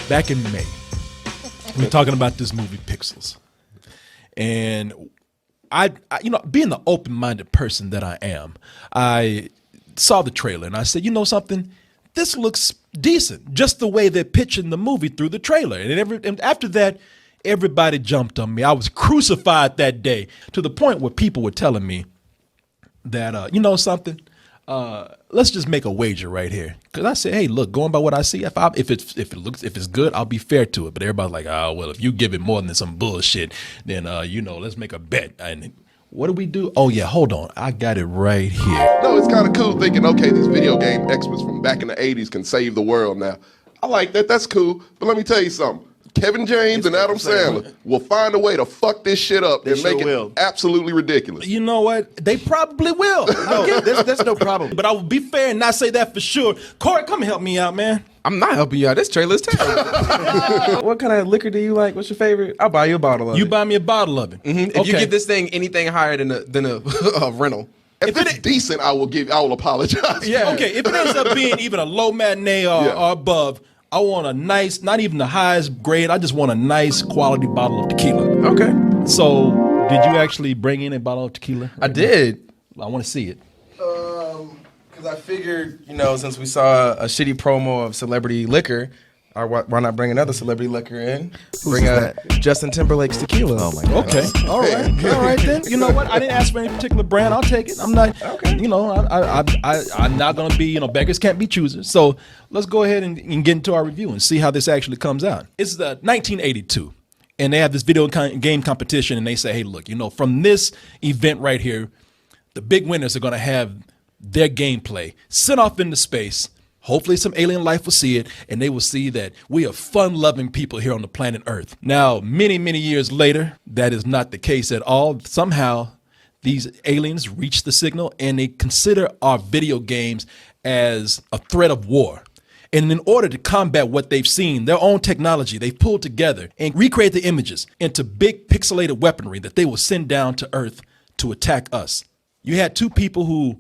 back in May, we were talking about this movie Pixels. And I being the open-minded person that I am, I saw the trailer and I said, you know something? This looks decent, just the way they're pitching the movie through the trailer. And after that, everybody jumped on me. I was crucified that day to the point where people were telling me that, you know something? Let's just make a wager right here. Because I said, hey, look, going by what I see, if it's good, I'll be fair to it. But everybody's like, oh, well, if you give it more than some bullshit, then let's make a bet. And what do we do? Oh yeah, hold on, I got it right here. No, it's kind of cool thinking, okay, these video game experts from back in the '80s can save the world now. I like that. That's cool. But let me tell you something. Kevin James and Adam Sandler will find a way to fuck this shit up and make it absolutely ridiculous. You know what? They probably will. No, there's no problem. But I will be fair and not say that for sure. Corey, come help me out, man. I'm not helping you out. This trailer's terrible. What kind of liquor do you like? What's your favorite? I'll buy you a bottle of it. You buy me a bottle of it. Mm-hmm. If you get this thing anything higher than a rental. If it's decent, I will apologize. Yeah. Okay, if it ends up being even a low matinee or above, I want a nice, not even the highest grade, I just want a nice quality bottle of tequila. Okay. So, did you actually bring in a bottle of tequila? I did. I want to see it. Because I figured, since we saw a shitty promo of celebrity liquor, why not bring another celebrity liquor in? Bring Justin Timberlake's tequila. Oh my God. Okay. All right then. You know what? I didn't ask for any particular brand. I'll take it. I'm not. Okay. I'm not gonna be. Beggars can't be choosers. So let's go ahead and get into our review and see how this actually comes out. It's the 1982, and they have this video game competition, and they say, hey, look, from this event right here, the big winners are gonna have their gameplay sent off into space. Hopefully some alien life will see it, and they will see that we are fun-loving people here on the planet Earth. Now, many, many years later, that is not the case at all. Somehow, these aliens reach the signal, and they consider our video games as a threat of war. And in order to combat what they've seen, their own technology, they've pulled together and recreate the images into big pixelated weaponry that they will send down to Earth to attack us. You had two people who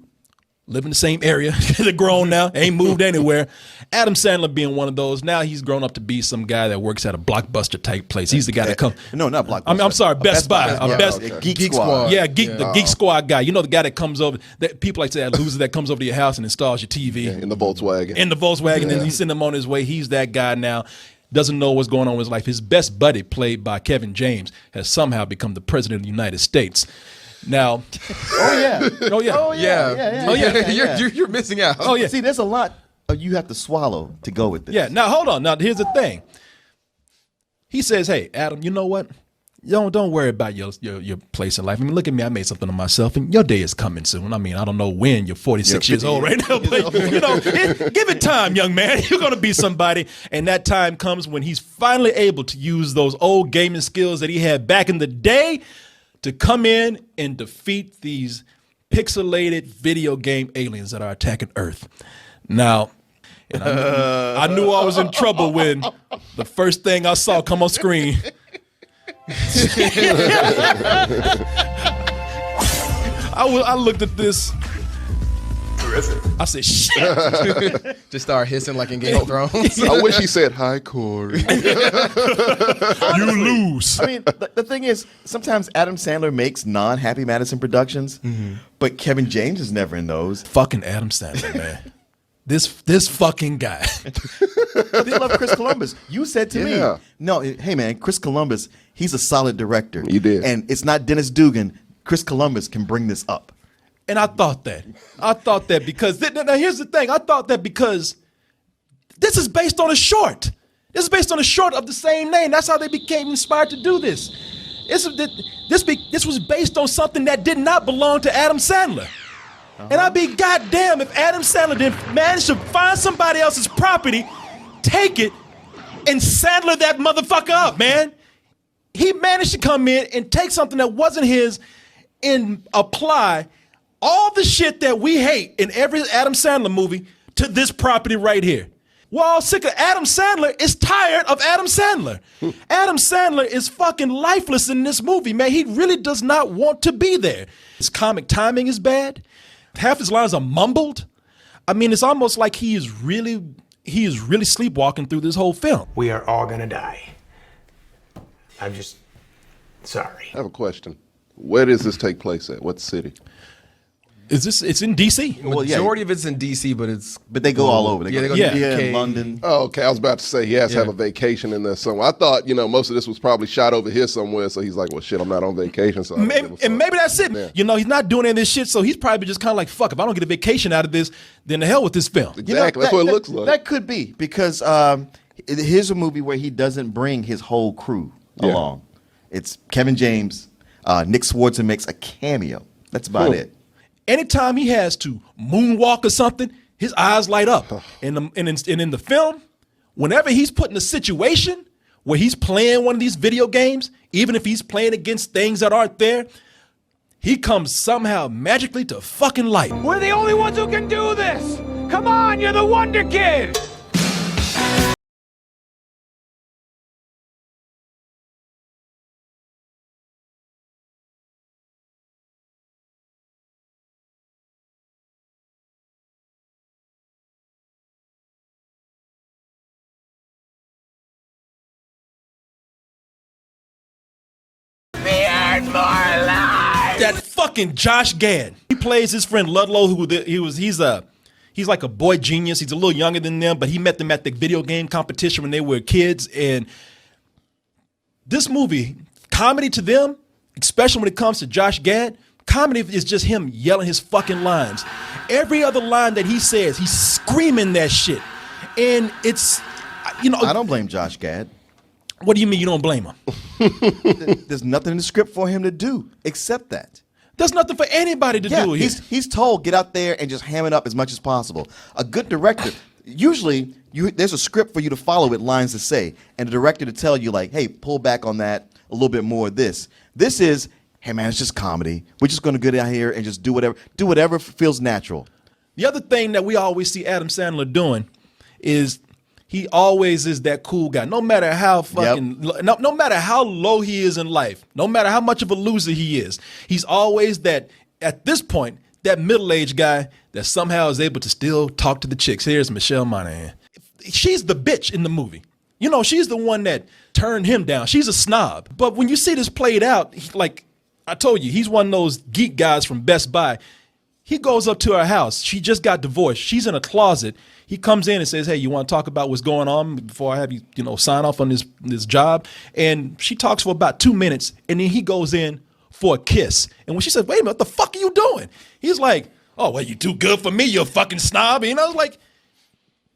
live in the same area. They're grown now, ain't moved anywhere. Adam Sandler being one of those. Now he's grown up to be some guy that works at a Blockbuster type place. He's the guy that comes. No, not Blockbuster. I'm sorry, Best Buy. Geek Squad. Yeah, the Geek Squad guy. The guy that comes over, that people like to say, that loser that comes over to your house and installs your TV. In the Volkswagen. And you send him on his way. He's that guy now. Doesn't know what's going on with his life. His best buddy, played by Kevin James, has somehow become the president of the United States. Now, You're missing out. Oh yeah. See, there's a lot you have to swallow to go with this. Yeah. Now hold on. Now here's the thing. He says, "Hey, Adam, you know what? Don't worry about your place in life. I mean, look at me. I made something of myself, and your day is coming soon. I mean, I don't know when. You're 46 years old right now, but give it time, young man. You're gonna be somebody, and that time comes when he's finally able to use those old gaming skills that he had back in the day to come in and defeat these pixelated video game aliens that are attacking Earth." Now, and I knew I was in trouble when the first thing I saw come on screen. I looked at this. I said, shit. Just start hissing like in Game of Thrones. I wish he said, hi, Corey. You lose. I mean, the thing is, sometimes Adam Sandler makes non-Happy Madison productions, but Kevin James is never in those. Fucking Adam Sandler, man. This fucking guy. They love Chris Columbus. You said to me, no, hey man, Chris Columbus, he's a solid director. You did. And it's not Dennis Dugan. Chris Columbus can bring this up. And I thought that because, now here's the thing. I thought that because this is based on a short. This is based on a short of the same name. That's how they became inspired to do this. This was based on something that did not belong to Adam Sandler. And I'd be goddamn if Adam Sandler didn't manage to find somebody else's property, take it, and Sandler that motherfucker up, man. He managed to come in and take something that wasn't his and apply all the shit that we hate in every Adam Sandler movie to this property right here. We're all sick of Adam Sandler is tired of Adam Sandler. Adam Sandler is fucking lifeless in this movie, man. He really does not want to be there. His comic timing is bad. Half his lines are mumbled. I mean, it's almost like he is really he is really sleepwalking through this whole film. We are all gonna die. I'm just sorry. I have a question. Where does this take place at? What city? It's in DC. Well, yeah. Majority of it's in DC, but they go all over. They go to Yeah. India UK. and London. Oh, okay. I was about to say he has to Yeah. have a vacation in there somewhere. I thought, most of this was probably shot over here somewhere. So he's like, well, shit, I'm not on vacation. So I don't give a fuck. And maybe that's it. Yeah. He's not doing any of this shit, so he's probably just kind of like, fuck, if I don't get a vacation out of this, then the hell with this film. Exactly. That's what it looks like. That could be because here's a movie where he doesn't bring his whole crew along. It's Kevin James, Nick Swartzen makes a cameo. That's about it. Anytime he has to moonwalk or something, his eyes light up. And in the film, whenever he's put in a situation where he's playing one of these video games, even if he's playing against things that aren't there, he comes somehow magically to fucking life. We're the only ones who can do this! Come on, you're the Wonder Kid! That fucking Josh Gad. He plays his friend Ludlow, he's like a boy genius. He's a little younger than them, but he met them at the video game competition when they were kids. And this movie, comedy to them, especially when it comes to Josh Gad, comedy is just him yelling his fucking lines. Every other line that he says, he's screaming that shit. And it's, I don't blame Josh Gad. What do you mean you don't blame him? There's nothing in the script for him to do except that. There's nothing for anybody to do here. He's told get out there and just ham it up as much as possible. A good director, usually there's a script for you to follow with lines to say, and the director to tell you like, hey, pull back on that a little bit more of this. This is, hey man, it's just comedy. We're just going to get out here and just do whatever feels natural. The other thing that we always see Adam Sandler doing is he always is that cool guy. No matter how fucking, no matter how low he is in life, no matter how much of a loser he is, he's always that, at this point, that middle-aged guy that somehow is able to still talk to the chicks. Here's Michelle Monaghan. She's the bitch in the movie. She's the one that turned him down. She's a snob. But when you see this played out, like I told you, he's one of those geek guys from Best Buy. He goes up to her house. She just got divorced. She's in a closet. He comes in and says, hey, you want to talk about what's going on before I have you, sign off on this job? And she talks for about 2 minutes, and then he goes in for a kiss. And when she says, wait a minute, what the fuck are you doing? He's like, oh, well, you too good for me, you fucking snob. And I was like,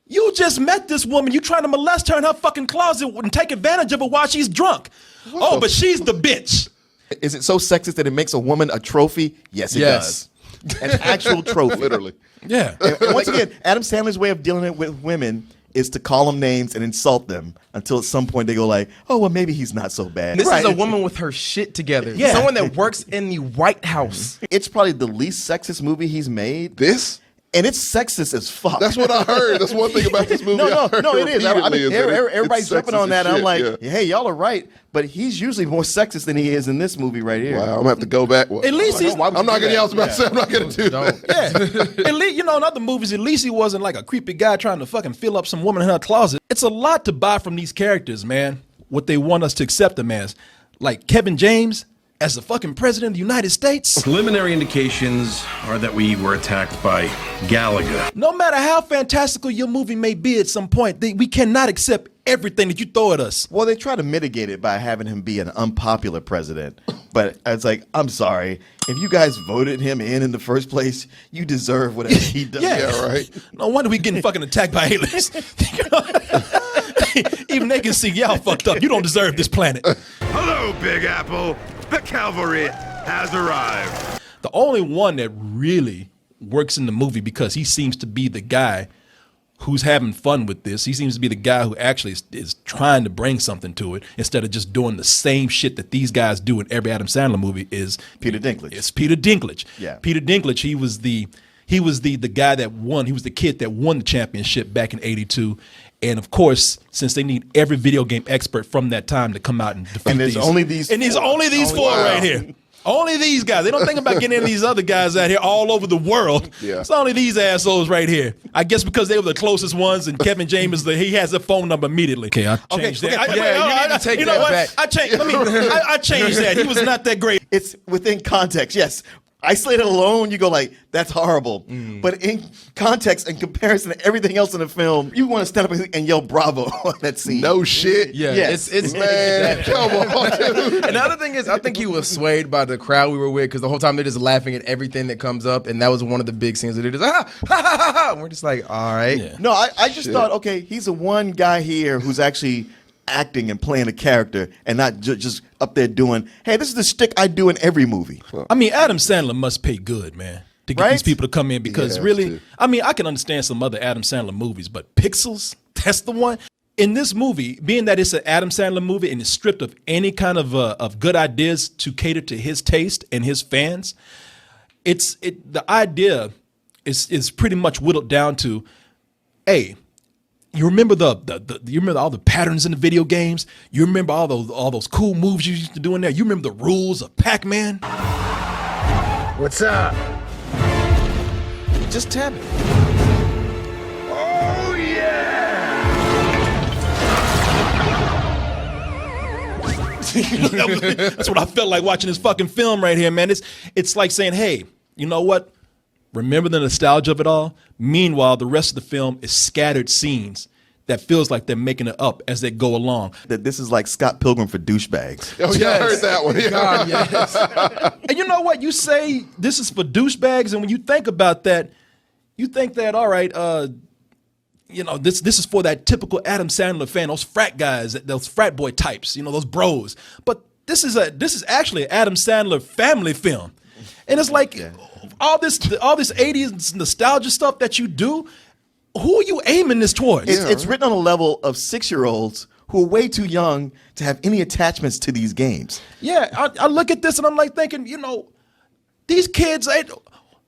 you just met this woman. You trying to molest her in her fucking closet and take advantage of her while she's drunk. Oh, but she's the bitch. Is it so sexist that it makes a woman a trophy? Yes, it does. An actual trophy. Literally. Yeah. And once again, Adam Sandler's way of dealing with women is to call them names and insult them until at some point they go like, oh, well, maybe he's not so bad. This is a woman with her shit together. Yeah. Someone that works in the White House. It's probably the least sexist movie he's made. This? And it's sexist as fuck. That's what I heard. That's one thing about this movie. No, I it is. repeatedly is that Everybody's it's jumping sexist on that. as I'm shit, like, yeah. hey, y'all are right. But he's usually more sexist than he is in this movie right here. Wow, I'm gonna have to go back. At least he's. I'm not gonna yell at myself. I'm not gonna do that. Yeah. At least, in other movies, at least he wasn't like a creepy guy trying to fucking fill up some woman in her closet. It's a lot to buy from these characters, man. What they want us to accept them as. Like Kevin James as the fucking president of the United States. Preliminary indications are that we were attacked by Gallagher. No matter how fantastical your movie may be at some point, we cannot accept everything that you throw at us. Well, they try to mitigate it by having him be an unpopular president. But it's like, I'm sorry. If you guys voted him in the first place, you deserve whatever he does. Yeah, right. No wonder we getting fucking attacked by aliens. Even they can see y'all fucked up. You don't deserve this planet. Hello, Big Apple. The cavalry has arrived. The only one that really works in the movie because he seems to be the guy who's having fun with this. He seems to be the guy who actually is trying to bring something to it instead of just doing the same shit that these guys do in every Adam Sandler movie is Peter Dinklage. It's Peter Dinklage. Yeah. Peter Dinklage, he was the guy that won. He was the kid that won the championship back in '82. And of course, since they need every video game expert from that time to come out and defeat And there's only these four right here. Only these guys. They don't think about getting any of these other guys out here all over the world. Yeah. It's only these assholes right here. I guess because they were the closest ones, and Kevin James he has the phone number immediately. Okay, I changed that. You need to take that back. I changed that. He was not that great. It's within context, yes. Isolated alone, you go like, that's horrible. But in context and comparison to everything else in the film, you want to stand up and yell bravo on that scene. No shit. Yeah, Yes. it's Man, come on, dude. And the other thing is, I think he was swayed by the crowd we were with because the whole time they're just laughing at everything that comes up, and that was one of the big scenes that they're just and we're just like, all right. Yeah. No, I just thought, okay, he's the one guy here who's actually acting and playing a character and not just up there doing, hey, this is the shtick I do in every movie. I mean, Adam Sandler must pay good, man, to get Right? these people to come in because Yeah, really, too. I mean, I can understand some other Adam Sandler movies, but Pixels, that's the one. In this movie, being that it's an Adam Sandler movie and it's stripped of any kind of good ideas to cater to his taste and his fans, the idea is pretty much whittled down to, hey, you remember you remember all the patterns in the video games? You remember all those cool moves you used to do in there? You remember the rules of Pac-Man? What's up? Just tap it. Oh, yeah! That's what I felt like watching this fucking film right here, man. It's like saying, hey, you know what? Remember the nostalgia of it all? Meanwhile, the rest of the film is scattered scenes that feels like they're making it up as they go along. That this is like Scott Pilgrim for douchebags. Oh, yeah, I heard that one. Yeah. God, yes. And you know what? You say this is for douchebags, and when you think about that, you think that, all right, this is for that typical Adam Sandler fan, those frat guys, those frat boy types, those bros. But this is actually an Adam Sandler family film. And it's like all this 80s nostalgia stuff that you do, who are you aiming this towards? It's written on a level of 6-year-olds who are way too young to have any attachments to these games. Yeah, I look at this and I'm like thinking, these kids,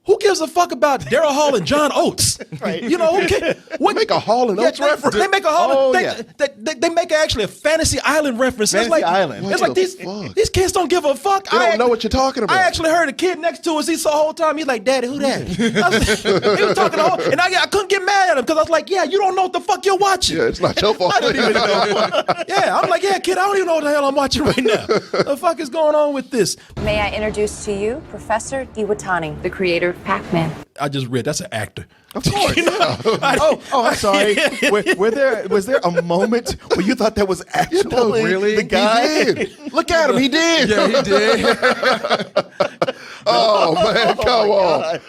who gives a fuck about Daryl Hall and John Oates? Right. Who cares? What, Make a Hall and Oates reference. They make a Hall. Oh, they make actually a Fantasy Island reference. Fantasy Island. It's What like the these fuck? kids don't give a fuck. They don't know what you're talking about. I actually heard a kid next to us. He saw the whole time. He's like, "Daddy, who that?" He was talking the whole, and I couldn't get mad at him because I was like, "Yeah, you don't know what the fuck you're watching." Yeah, it's not your fault. I don't even know. Yeah, I'm like, "Yeah, kid, I don't even know what the hell I'm watching right now. The fuck is going on with this?" May I introduce to you Professor Iwatani, the creator of Pac-Man. I just read that's an actor. Of course. I'm sorry. Was there a moment where you thought that was actually really? the guy? He did. Look at him. He did. Yeah, he did. Oh, man, come on.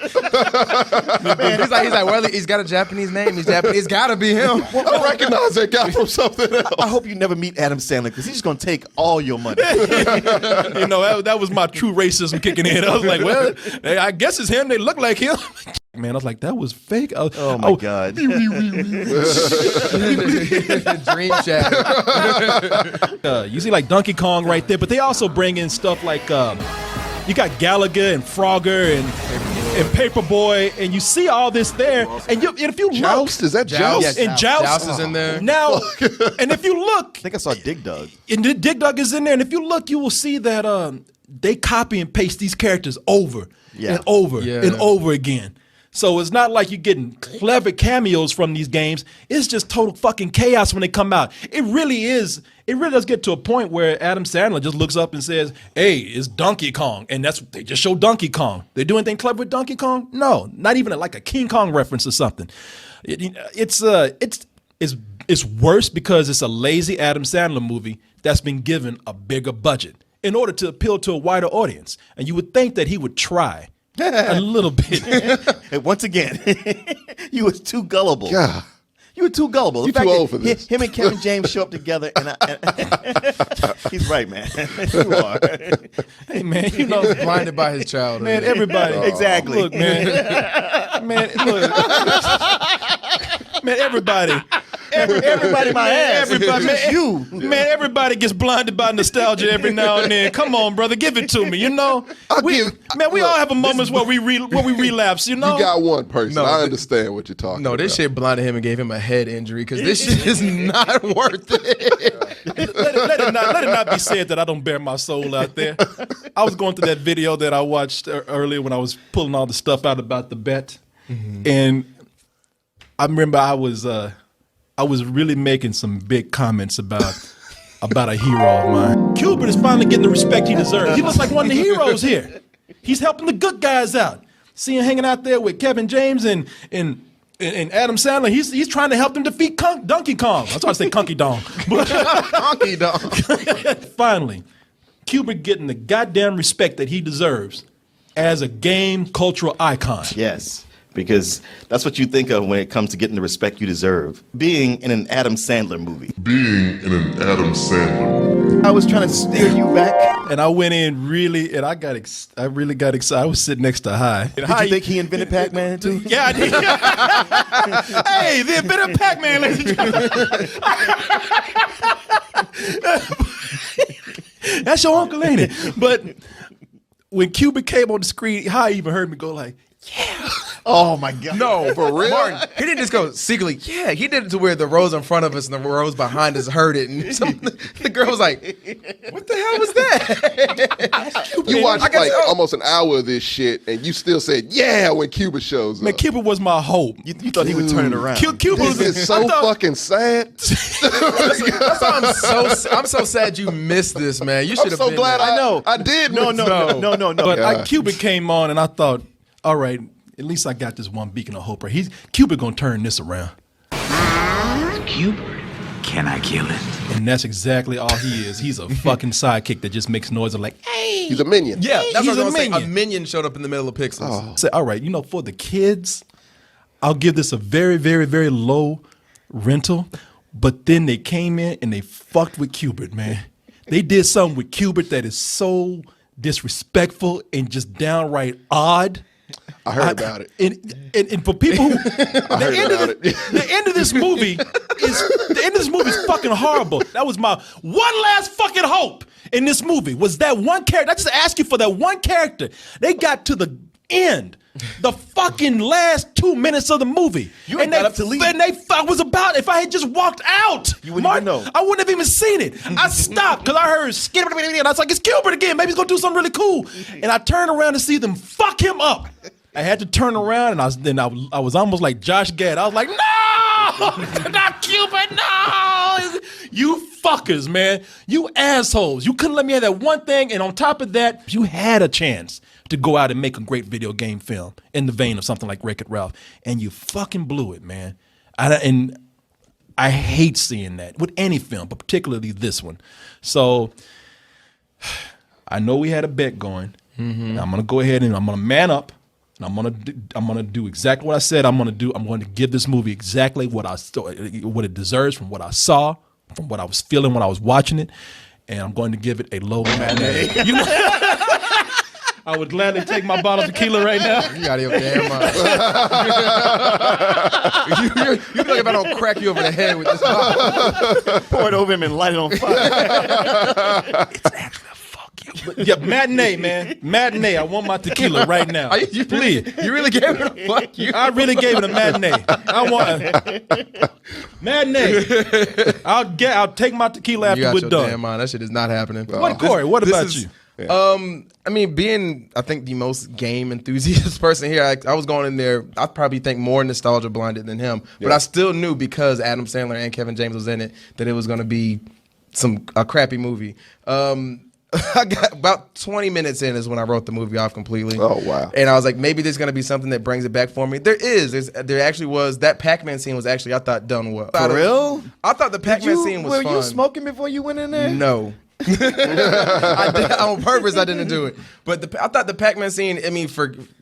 He's like, well, he's got a Japanese name. He's Japanese. It's gotta be him. I recognize that guy from something else. I hope you never meet Adam Sandler because he's just going to take all your money. That was my true racism kicking in. I was like, well, I guess it's him. They look like him. Man, I was like, that was fake. Oh, my God. Dream shattered. You see like Donkey Kong right there, but they also bring in stuff like you got Gallagher and Frogger and Paperboy, and you see all this there. And if you Joust? Is that Joust? Yes, and Joust is in there. now, and if you look, I think I saw Dig Dug. and Dig Dug is in there, and if you look, you will see that they copy and paste these characters over Yeah. and over Yeah. and over again. So it's not like you're getting clever cameos from these games. It's just total fucking chaos when they come out. It really is. It really does get to a point where Adam Sandler just looks up and says, "Hey, it's Donkey Kong," and they just show Donkey Kong. They do anything clever with Donkey Kong? No, not even like a King Kong reference or something. It's worse because it's a lazy Adam Sandler movie that's been given a bigger budget in order to appeal to a wider audience, and you would think that he would try. A little bit. And once again, you was too gullible. God. You were too gullible. You The fact too that old for this. Him and Kevin James show up together, and he's right, man. You are. Hey man, Blinded by his childhood. man, everybody. Exactly. Look, man, look, man, everybody. Everybody, my ass. Everybody, man, you. Man, everybody gets blinded by nostalgia every now and then. Come on, brother, give it to me. We all have a moments where we relapse. You got one person. No, I understand what you're talking about. No, this shit blinded him and gave him a head injury because this shit is not worth it. let it let it not be said that I don't bear my soul out there. I was going through that video that I watched earlier when I was pulling all the stuff out about the bet, and I remember I was really making some big comments about a hero of mine. Cuban is finally getting the respect he deserves. He looks like one of the heroes here. He's helping the good guys out. See him hanging out there with Kevin James and Adam Sandler. He's trying to help them defeat Donkey Kong. I was trying to say Conky Dong. Donkey Dong. Finally, Cuban getting the goddamn respect that he deserves as a game cultural icon. Yes, because that's what you think of when it comes to getting the respect you deserve. Being in an Adam Sandler movie. I was trying to steer you back. And I went in really, and I really got excited. I was sitting next to High. Did you think he invented Pac-Man too? Yeah, I did. Hey, the invented Pac-Man, ladies and gentlemen. That's your uncle, ain't it? But when Cuban came on the screen, High even heard me go like, yeah. Oh my God. No, For real? Martin, he didn't just go secretly, yeah, he did it to where the rows in front of us and the rows behind us heard it. And the girl was like, what the hell was that? You watched almost an hour of this shit, and you still said, yeah, when Cuba shows up. Man, Cuban was my hope. You thought he would turn it around. Cuban was This is so fucking sad. That's why I'm so sad you missed this, man. You should I'm have so been glad there. I know. I did. No. But Cuban came on, and I thought, all right, at least I got this one beacon of hope. Cuban gonna turn this around. Cube? Can I kill it? And that's exactly all he is. He's a fucking sidekick that just makes noise of like, hey. He's a minion. Yeah, that's He's what I was a going to say. A minion. minion showed up in the middle of Pixels. Say, all right, for the kids, I'll give this a very, very, very low rental. But then they came in and they fucked with Cubert, man. They did something with Cubert that is so disrespectful and just downright odd. I heard about it. And for people who the end of this movie is fucking horrible. That was my one last fucking hope in this movie was that one character. I just asked you for that one character. They got to the end, the fucking last 2 minutes of the movie. You ain't got up to leave. And I was about, if I had just walked out, you wouldn't even know. I wouldn't have even seen it. I stopped because I heard skip, and I was like, it's Gilbert again. Maybe he's gonna do something really cool. And I turned around to see them fuck him up. I had to turn around, and I was almost like Josh Gad. I was like, no, not Cupid, no, you fuckers, man, you assholes. You couldn't let me have that one thing, and on top of that, you had a chance to go out and make a great video game film in the vein of something like Wreck-It Ralph, and you fucking blew it, man. And I hate seeing that with any film, but particularly this one. So I know we had a bet going. Mm-hmm. I'm gonna go ahead and I'm gonna man up. I'm gonna do exactly what I said I'm gonna do. I'm going to give this movie exactly what it deserves from what I saw, from what I was feeling when I was watching it, and I'm going to give it a low matinee. I would gladly take my bottle of tequila right now. You out of your damn mind. you look if I don't crack you over the head with this bottle. Pour it over him and light it on fire. It's actually a fuck you. Yeah, matinee, man. Matinee. I want my tequila right now. Please. You really gave it a fuck you? I really gave it a matinee. I want a matinee. I'll take my tequila after we're done. Damn mind. That shit is not happening. What, Corey? What about you? I mean, being, I think, the most game enthusiast person here, I was going in there, I probably think more nostalgia blinded than him. Yeah. But I still knew because Adam Sandler and Kevin James was in it that it was going to be a crappy movie. I got about 20 minutes in is when I wrote the movie off completely. Oh, wow. And I was like, maybe there's going to be something that brings it back for me. There actually was. That Pac-Man scene was actually, I thought, done well. For real? I thought the Pac-Man scene was fun. Were you smoking before you went in there? No. On purpose, I didn't do it. But I thought the Pac-Man scene, I mean,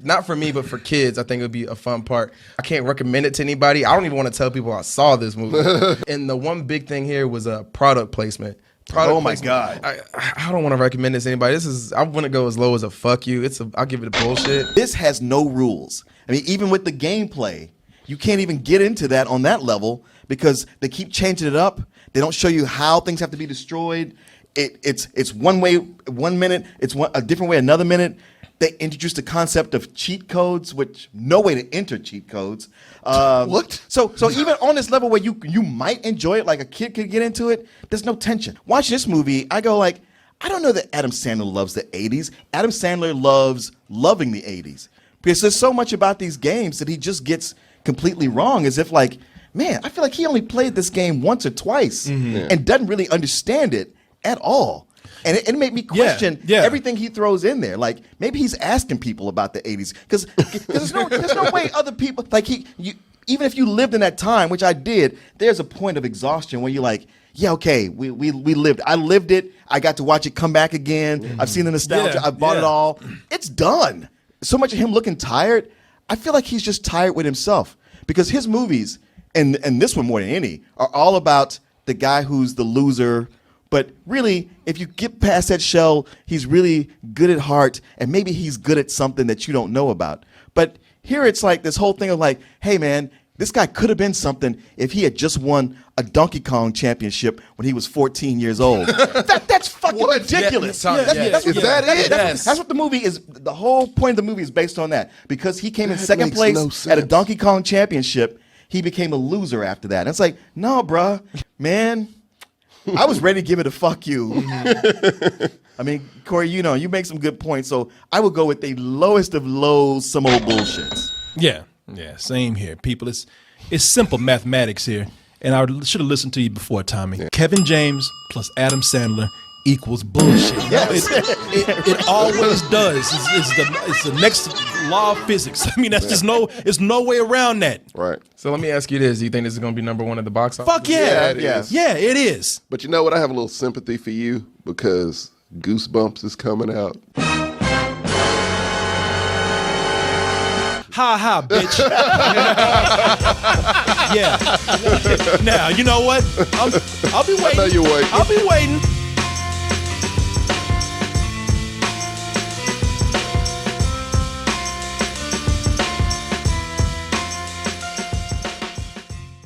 not for me, but for kids, I think it would be a fun part. I can't recommend it to anybody. I don't even want to tell people I saw this movie. And the one big thing here was a product placement. My God. I don't want to recommend this to anybody. I want to go as low as a fuck you. I'll give it a bullshit. This has no rules. I mean, even with the gameplay, you can't even get into that on that level because they keep changing it up. They don't show you how things have to be destroyed. It's one way 1 minute, it's a different way another minute. They introduced the concept of cheat codes, which no way to enter cheat codes. What? So even on this level where you might enjoy it, like a kid could get into it, there's no tension. Watch this movie, I go like, I don't know that Adam Sandler loves the 80s. Adam Sandler loves loving the 80s. Because there's so much about these games that he just gets completely wrong, as if like, man, I feel like he only played this game once or twice and doesn't really understand it at all. And it made me question everything he throws in there. Like, maybe he's asking people about the 80s. Because there's no way other people, like even if you lived in that time, which I did, there's a point of exhaustion where you're like, yeah, okay, we lived. I lived it. I got to watch it come back again. I've seen the nostalgia. I've bought it all. It's done. So much of him looking tired, I feel like he's just tired with himself. Because his movies, and this one more than any, are all about the guy who's the loser. But really, if you get past that shell, he's really good at heart, and maybe he's good at something that you don't know about. But here it's like this whole thing of like, hey, man, this guy could have been something if he had just won a Donkey Kong championship when he was 14 years old. That's fucking ridiculous. That's what the movie is. The whole point of the movie is based on that. Because he came in second place at a Donkey Kong championship, he became a loser after that. And it's like, no, bruh, man, I was ready to give it a fuck you. I mean, Corey, you make some good points, so I would go with the lowest of lows, some old bullshits. Yeah, same here, people. It's simple mathematics here, and I should have listened to you before, Tommy. Yeah. Kevin James plus Adam Sandler equals bullshit. Yes. It always does. It's the next law of physics. I mean, there's no way around that. Right. So let me ask you this: do you think this is going to be #1 at the box office? Fuck yeah, Yeah, it is. But you know what? I have a little sympathy for you because Goosebumps is coming out. Ha, bitch. Yeah. Now, you know what? I'll be waiting. I know you're waiting. I'll be waiting.